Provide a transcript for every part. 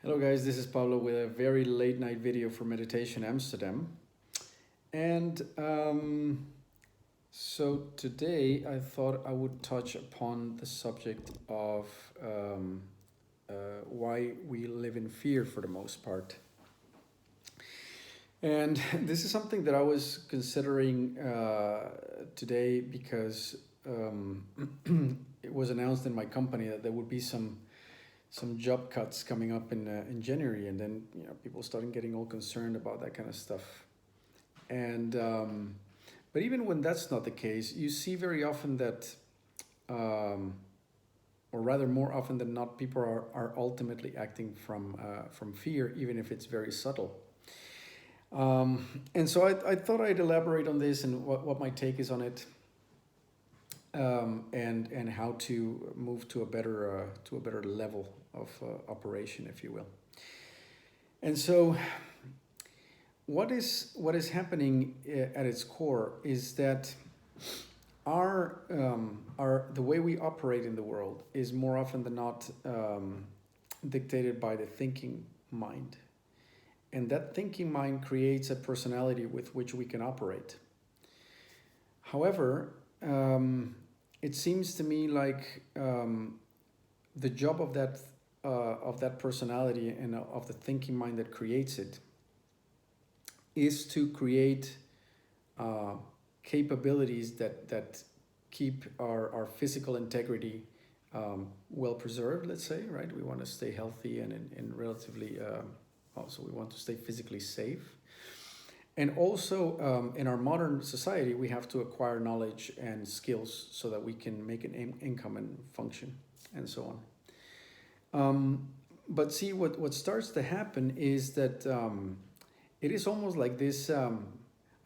Hello guys, this is Pablo with a very late night video for Meditation Amsterdam. And so today I thought I would touch upon the subject of why we live in fear for the most part. And this is something that I was considering today because it was announced in my company that there would be some job cuts coming up in January, and then people started getting all concerned about that kind of stuff. And but even when that's not the case, you see very often that, or rather more often than not, people are ultimately acting from fear, even if it's very subtle. And so I thought I'd elaborate on this and what my take is on it, and how to move to a better level of operation, if you will. And so, what is happening at its core is that our the way we operate in the world is more often than not dictated by the thinking mind, and that thinking mind creates a personality with which we can operate. However, it seems to me like the job of that personality and of the thinking mind that creates it is to create capabilities that keep our physical integrity well preserved. Let's say, right? We want to stay healthy and in relatively. Also, we want to stay physically safe. And also, in our modern society, we have to acquire knowledge and skills so that we can make an income and function, and so on. But see, what starts to happen is that it is almost like this. I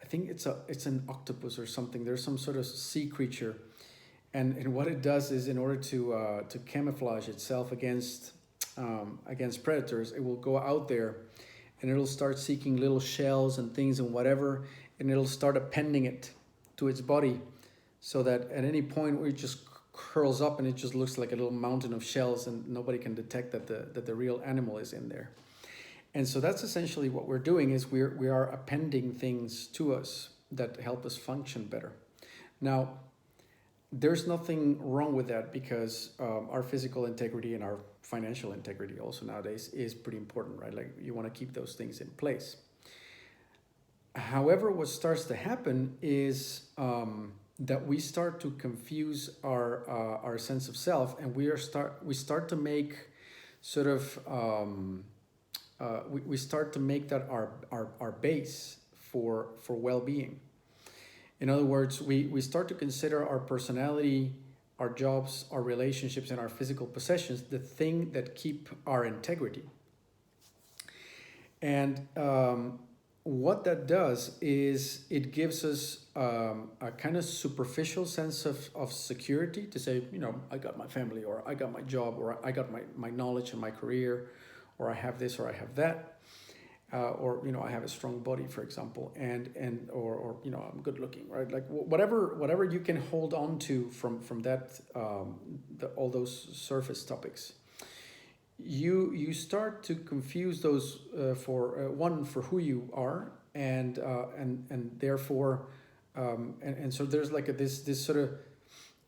think it's an octopus or something. There's some sort of sea creature, and what it does is, in order to camouflage itself against predators, it will go out there and it'll start seeking little shells and things and whatever, and it'll start appending it to its body, so that at any point where it just curls up and it just looks like a little mountain of shells, and nobody can detect that the real animal is in there. And so that's essentially what we're doing, is we are appending things to us that help us function better. Now, there's nothing wrong with that, because our physical integrity and our financial integrity also nowadays is pretty important, right? Like, you want to keep those things in place. However, what starts to happen is that we start to confuse our sense of self, and we start to make sort of we start to make that our base for well-being. In other words, we start to consider our personality, our jobs, our relationships, and our physical possessions the thing that keep our integrity. And what that does is it gives us a kind of superficial sense of security, to say, I got my family, or I got my job, or I got my knowledge and my career, or I have this, or I have that. Or I have a strong body, for example, or I'm good looking, right? Like whatever you can hold on to from that, all those surface topics. You start to confuse those for who you are, and therefore, and so there's like this sort of,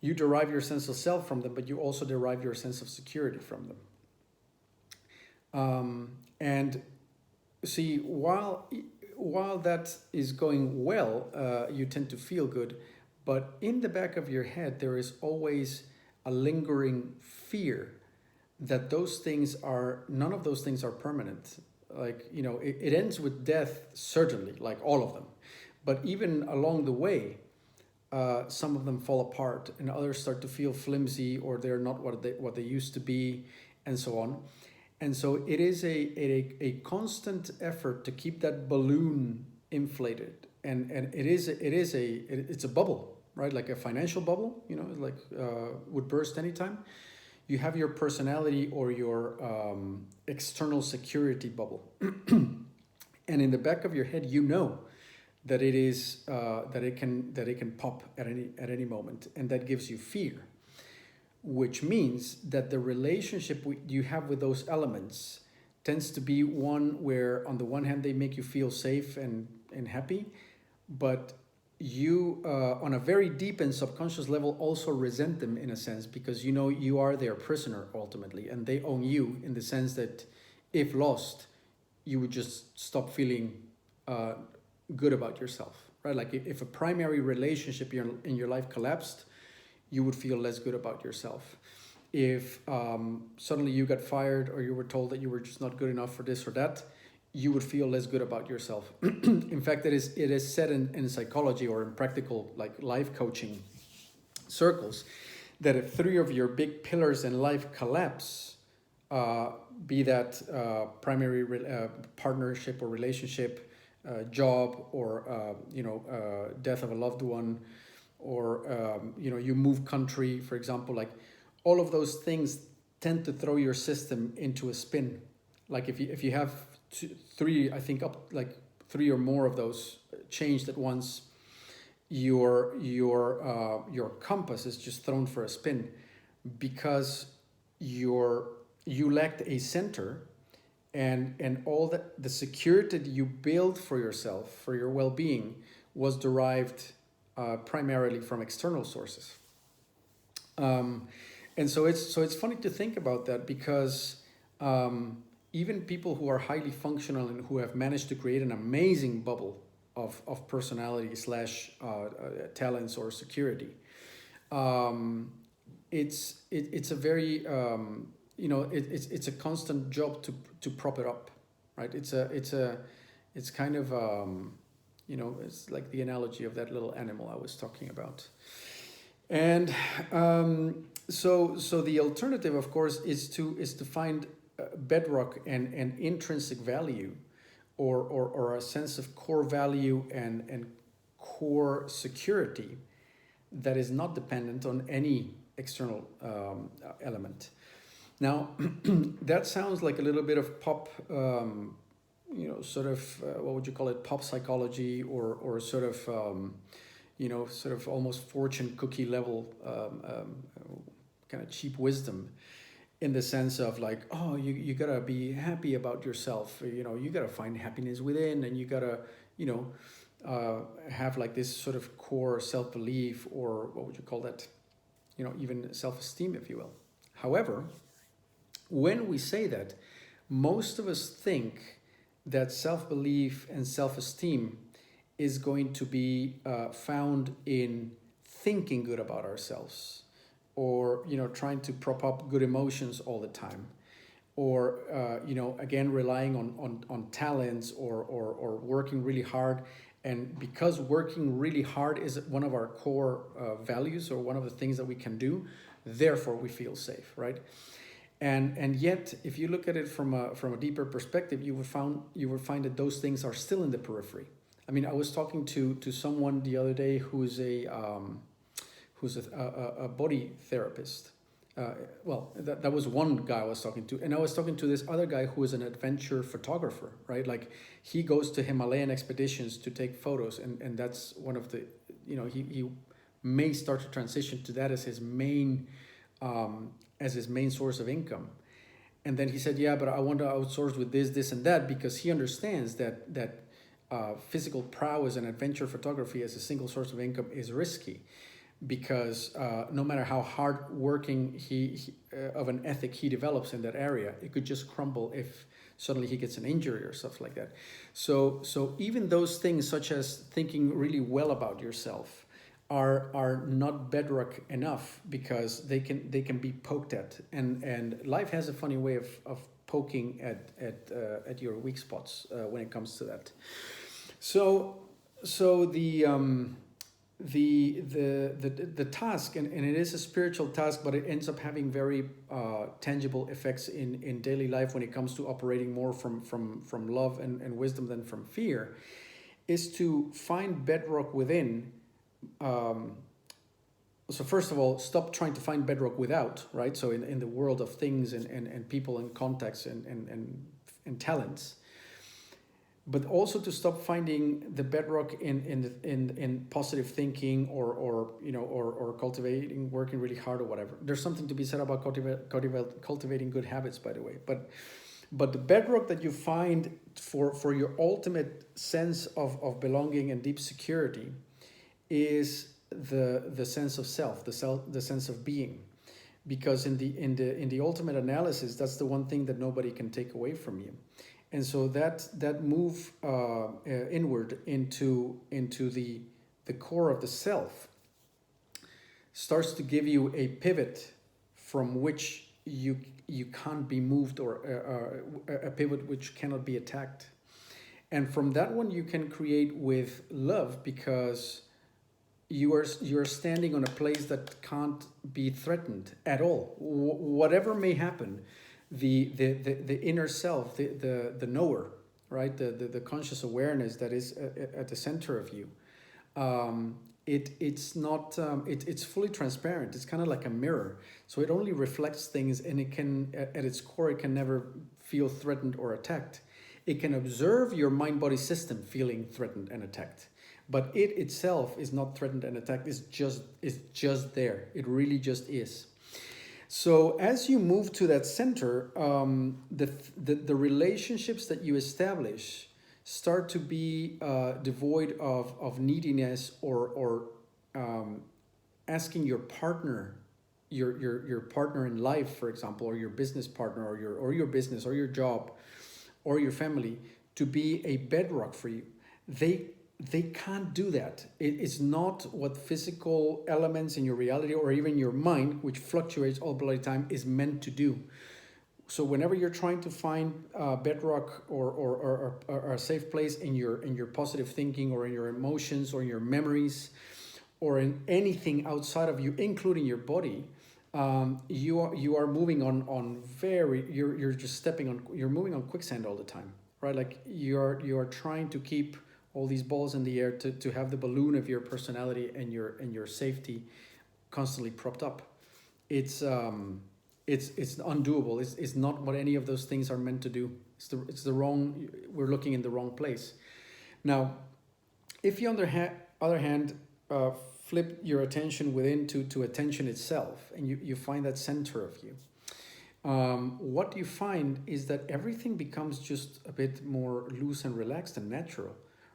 you derive your sense of self from them, but you also derive your sense of security from them. And see, while that is going well, you tend to feel good, but in the back of your head there is always a lingering fear that none of those things are permanent. Like, it ends with death, certainly, like all of them, but even along the way, some of them fall apart, and others start to feel flimsy, or they're not what they used to be, and so on. And so it is a constant effort to keep that balloon inflated, and it's a bubble, right? Like a financial bubble, like would burst anytime. You have your personality or your external security bubble, and in the back of your head, that it is that it can pop at any moment, and that gives you fear, which means that the relationship you have with those elements tends to be one where on the one hand they make you feel safe and happy, but you on a very deep and subconscious level also resent them in a sense, because you know you are their prisoner ultimately, and they own you in the sense that if lost, you would just stop feeling good about yourself, right? Like if a primary relationship in your life collapsed, you would feel less good about yourself. If suddenly you got fired, or you were told that you were just not good enough for this or that, you would feel less good about yourself. In fact, it is said in psychology or in practical like life coaching circles that if three of your big pillars in life collapse, be that primary partnership or relationship, job, or death of a loved one, or you move country, for example, like all of those things tend to throw your system into a spin. Like if you have three, I think up like three or more of those changed at once, your compass is just thrown for a spin, because you lacked a center, and all the security that you build for yourself, for your well-being, was derived primarily from external sources. And so it's funny to think about that, because even people who are highly functional and who have managed to create an amazing bubble of personality slash talents or security, it's a very it's a constant job to prop it up, right? It's kind of it's like the analogy of that little animal I was talking about. And so the alternative, of course, is to find bedrock and intrinsic value, or a sense of core value and core security that is not dependent on any external element. Now, that sounds like a little bit of pop, sort of, what would you call it, pop psychology, or sort of, sort of almost fortune cookie level kind of cheap wisdom, in the sense of like, oh, you gotta be happy about yourself, you gotta find happiness within, and you gotta, have like this sort of core self-belief, or what would you call that, even self-esteem, if you will. However, when we say that, most of us think that self-belief and self-esteem is going to be found in thinking good about ourselves, or trying to prop up good emotions all the time, or again relying on talents, or working really hard. And because working really hard is one of our core values, or one of the things that we can do, therefore we feel safe, right? And yet, if you look at it from a deeper perspective, you would find that those things are still in the periphery. I mean, I was talking to someone the other day who's a body therapist. That was one guy I was talking to, and I was talking to this other guy who is an adventure photographer, right? Like he goes to Himalayan expeditions to take photos, and that's one of the, he may start to transition to that as his main source of income. And then he said, yeah, but I want to outsource with this, and that, because he understands that physical prowess and adventure photography as a single source of income is risky, because no matter how hard working he of an ethic he develops in that area, it could just crumble if suddenly he gets an injury or stuff like that. So even those things, such as thinking really well about yourself, are not bedrock enough, because they can be poked at, and life has a funny way of poking at your weak spots when it comes to that. So the task, and it is a spiritual task, but it ends up having very tangible effects in daily life when it comes to operating more from love and wisdom than from fear, is to find bedrock within. So first of all, stop trying to find bedrock without, right? So in the world of things and people and contexts and talents, but also to stop finding the bedrock in positive thinking, or cultivating, working really hard or whatever. There's something to be said about cultivating good habits, by the way. But But the bedrock that you find for your ultimate sense of belonging and deep security is the sense of self, the sense of being. Because in the ultimate analysis, that's the one thing that nobody can take away from you. And so that move inward into the core of the self starts to give you a pivot from which you can't be moved, or a pivot which cannot be attacked. And from that one you can create with love, because you're standing on a place that can't be threatened at all. Whatever may happen, the inner self, the knower, right, the conscious awareness that is at the center of you, it's not it's fully transparent. It's kind of like a mirror, so it only reflects things, and it can, at its core, it can never feel threatened or attacked. It can observe your mind body system feeling threatened and attacked, but it itself is not threatened and attacked. It's just there. It really just is. So as you move to that center, the relationships that you establish start to be devoid of neediness, or asking your partner, your partner in life, for example, or your business partner, or your business, or your job, or your family, to be a bedrock for you. They can't do that. It's not what physical elements in your reality, or even your mind, which fluctuates all bloody time, is meant to do. So whenever you're trying to find bedrock, or a safe place in your positive thinking, or in your emotions, or in your memories, or in anything outside of you, including your body, you are moving on very, you're just stepping on, you're moving on quicksand all the time, right? Like you're trying to keep all these balls in the air to have the balloon of your personality and your safety constantly propped up. It's undoable. It's not what any of those things are meant to do. It's the wrong. We're looking in the wrong place. Now, if you on the other hand flip your attention within to attention itself, and you find that center of you, what you find is that everything becomes just a bit more loose and relaxed and natural,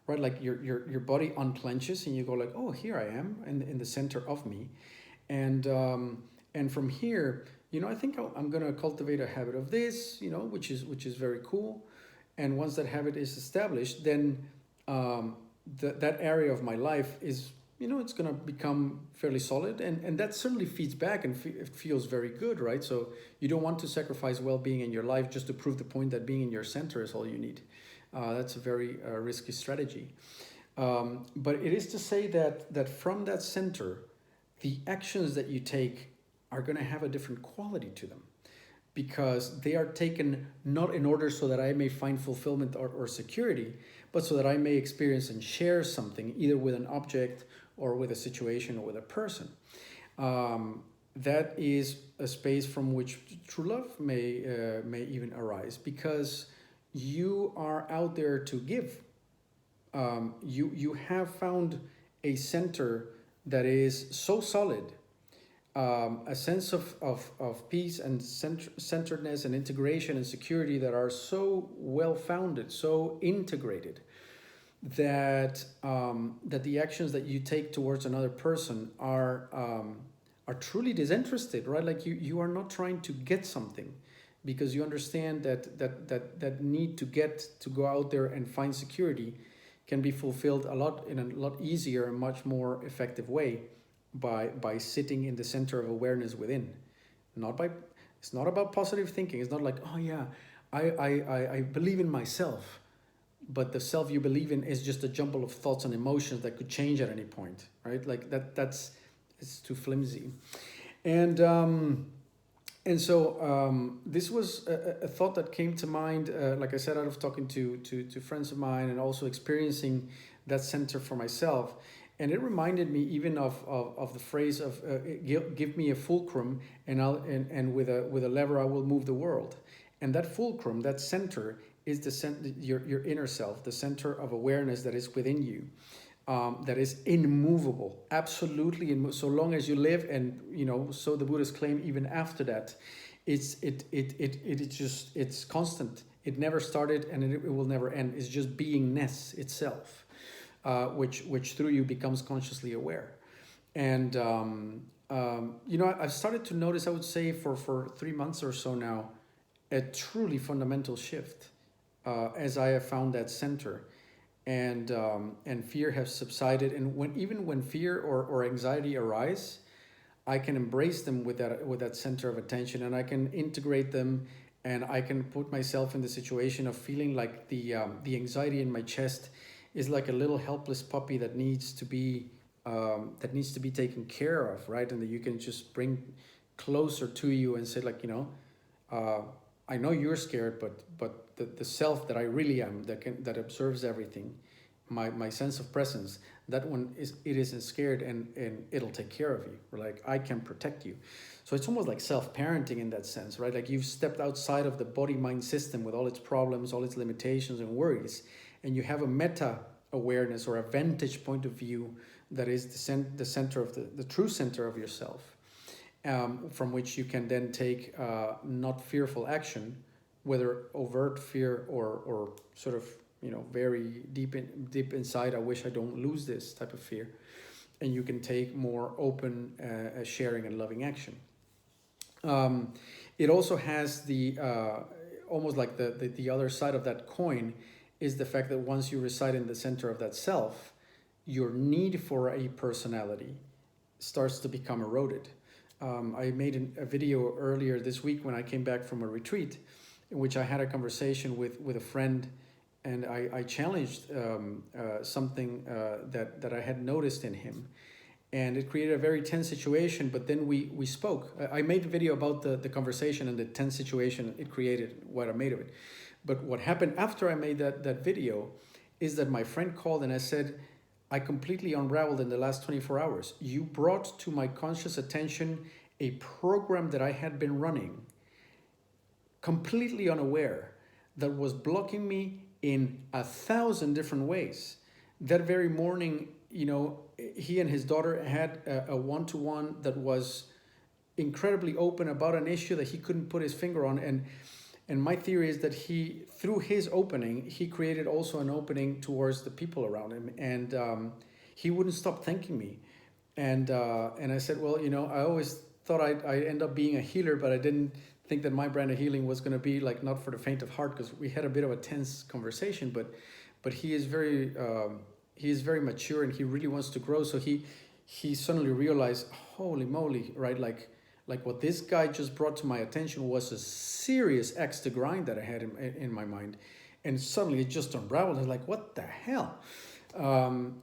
right? Like your body unclenches, and you go like, oh, here I am in the center of me, and from here, I think I'm going to cultivate a habit of this, which is very cool. And once that habit is established, then that area of my life is, it's going to become fairly solid. And that certainly feeds back, and it feels very good, right? So you don't want to sacrifice well-being in your life just to prove the point that being in your center is all you need. That's a very risky strategy. But it is to say that from that center, the actions that you take are going to have a different quality to them, because they are taken not in order so that I may find fulfillment or security, but so that I may experience and share something, either with an object, or with a situation, or with a person. That is a space from which true love may even arise, because you are out there to give. You have found a center that is so solid, a sense of peace and centeredness and integration and security that are so well founded, so integrated, that that the actions that you take towards another person are truly disinterested, right? Like you are not trying to get something, because you understand that need to go out there and find security can be fulfilled in a lot easier and much more effective way by sitting in the center of awareness within. It's not about positive thinking. It's not like, oh yeah, I believe in myself, but the self you believe in is just a jumble of thoughts and emotions that could change at any point, right? Like it's too flimsy. And so this was a thought that came to mind, like I said, out of talking to friends of mine, and also experiencing that center for myself. And it reminded me even of the phrase of give me a fulcrum, and with a lever I will move the world. And that fulcrum, that center, is your inner self, the center of awareness that is within you, that is immovable, absolutely so long as you live, and so the Buddhists claim even after that, It's constant. It never started and it will never end. It's just beingness itself, which through you becomes consciously aware. And I've started to notice, I would say for 3 months or so now, a truly fundamental shift, as I have found that center, and fear has subsided. And even when fear or anxiety arise, I can embrace them with that center of attention, and I can integrate them, and I can put myself in the situation of feeling like the anxiety in my chest is like a little helpless puppy that needs to be taken care of, right? And that you can just bring closer to you and say, like, I know you're scared, but the self that I really am, that observes everything, my sense of presence, that one isn't scared, and it'll take care of you. Like, I can protect you. So it's almost like self-parenting in that sense, right? Like, you've stepped outside of the body-mind system with all its problems, all its limitations and worries, and you have a meta awareness or a vantage point of view that is the center of the true center of yourself, from which you can then take not fearful action, whether overt fear or sort of very deep inside, I wish I don't lose this type of fear, and you can take more open, sharing and loving action. It also has the almost like the other side of that coin is the fact that once you reside in the center of that self, your need for a personality starts to become eroded. I made a video earlier this week when I came back from a retreat, in which I had a conversation with a friend, and I challenged something that I had noticed in him, and it created a very tense situation. But then we spoke. I made a video about the conversation and the tense situation it created, what I made of it. But what happened after I made that video is that my friend called and I said, I completely unraveled in the last 24 hours. You brought to my conscious attention a program that I had been running, completely unaware, that was blocking me in 1,000 different ways. That very morning, he and his daughter had a one-to-one that was incredibly open about an issue that he couldn't put his finger on. And my theory is that through his opening, he created also an opening towards the people around him. And he wouldn't stop thanking me. And I said, well, I always thought I'd end up being a healer, but I didn't think that my brand of healing was going to be like not for the faint of heart, because we had a bit of a tense conversation. But he is very mature, and he really wants to grow. So he suddenly realized, holy moly, right? Like what this guy just brought to my attention was a serious axe to grind that I had in my mind, and suddenly it just unraveled. I was like, what the hell?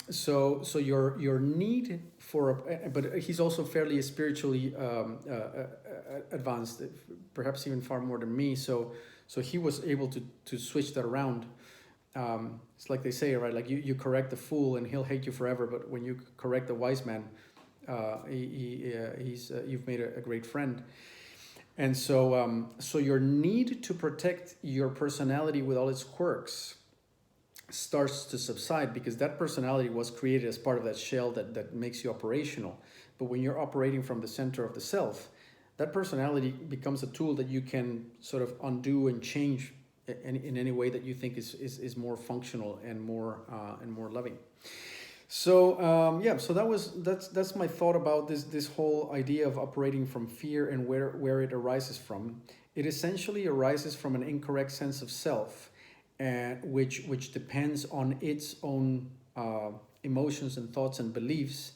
So your need for but he's also fairly spiritually advanced, perhaps even far more than me. So he was able to switch that around. It's like they say, right? Like you correct the fool and he'll hate you forever, but when you correct the wise man, you've made a great friend. And so your need to protect your personality with all its quirks starts to subside, because that personality was created as part of that shell that makes you operational. But when you're operating from the center of the self, that personality becomes a tool that you can sort of undo and change in any way that you think is more functional and more loving. So so that's my thought about this whole idea of operating from fear and where it arises from. It essentially arises from an incorrect sense of self, which depends on its own emotions and thoughts and beliefs,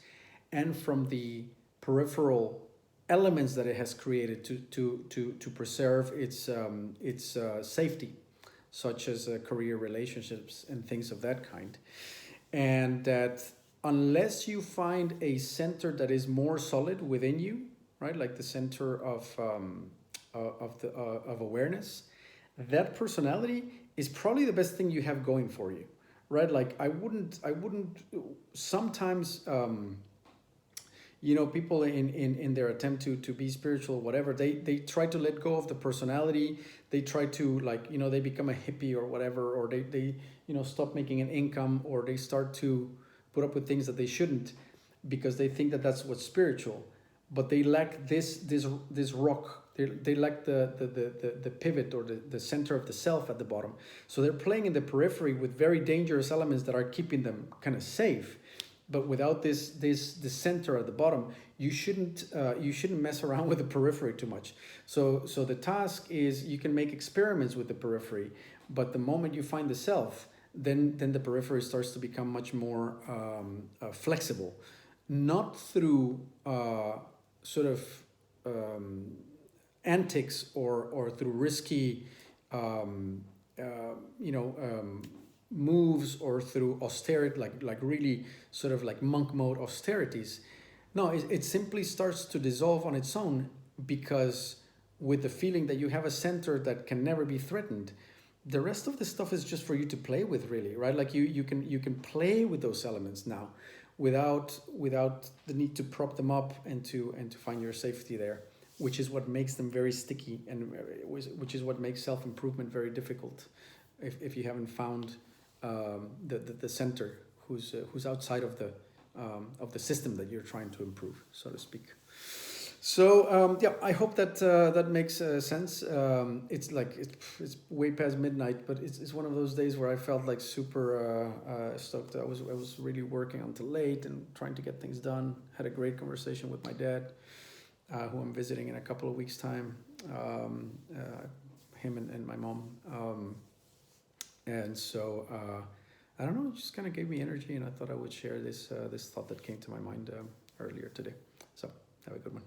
and from the peripheral elements that it has created to preserve its safety, such as career, relationships, and things of that kind. And that unless you find a center that is more solid within you, right, like the center of awareness, that personality is probably the best thing you have going for you, right? Like I wouldn't sometimes people in their attempt to be spiritual or whatever, they try to let go of the personality. They try to they become a hippie or whatever, or they stop making an income, or they start to put up with things that they shouldn't, because they think that that's what's spiritual. But they lack this rock They lack the pivot or the center of the self at the bottom. So they're playing in the periphery with very dangerous elements that are keeping them kind of safe. But without this center at the bottom, you shouldn't mess around with the periphery too much. So the task is you can make experiments with the periphery, but the moment you find the self, then the periphery starts to become much more flexible, not through sort of antics or through risky moves or through austerity, like really sort of like monk mode austerities. No, it simply starts to dissolve on its own, because with the feeling that you have a center that can never be threatened, the rest of the stuff is just for you to play with, really, right? Like you can play with those elements now without the need to prop them up and to find your safety there, which is what makes them very sticky, and which is what makes self-improvement very difficult if you haven't found the center who's outside of the system that you're trying to improve, so to speak. So yeah, I hope that that makes sense. It's like it's way past midnight, but it's one of those days where I felt like super stoked. I was really working until late and trying to get things done. Had a great conversation with my dad, who I'm visiting in a couple of weeks' time. Him and my mom, and so I don't know. It just kind of gave me energy, and I thought I would share this thought that came to my mind earlier today. So have a good one.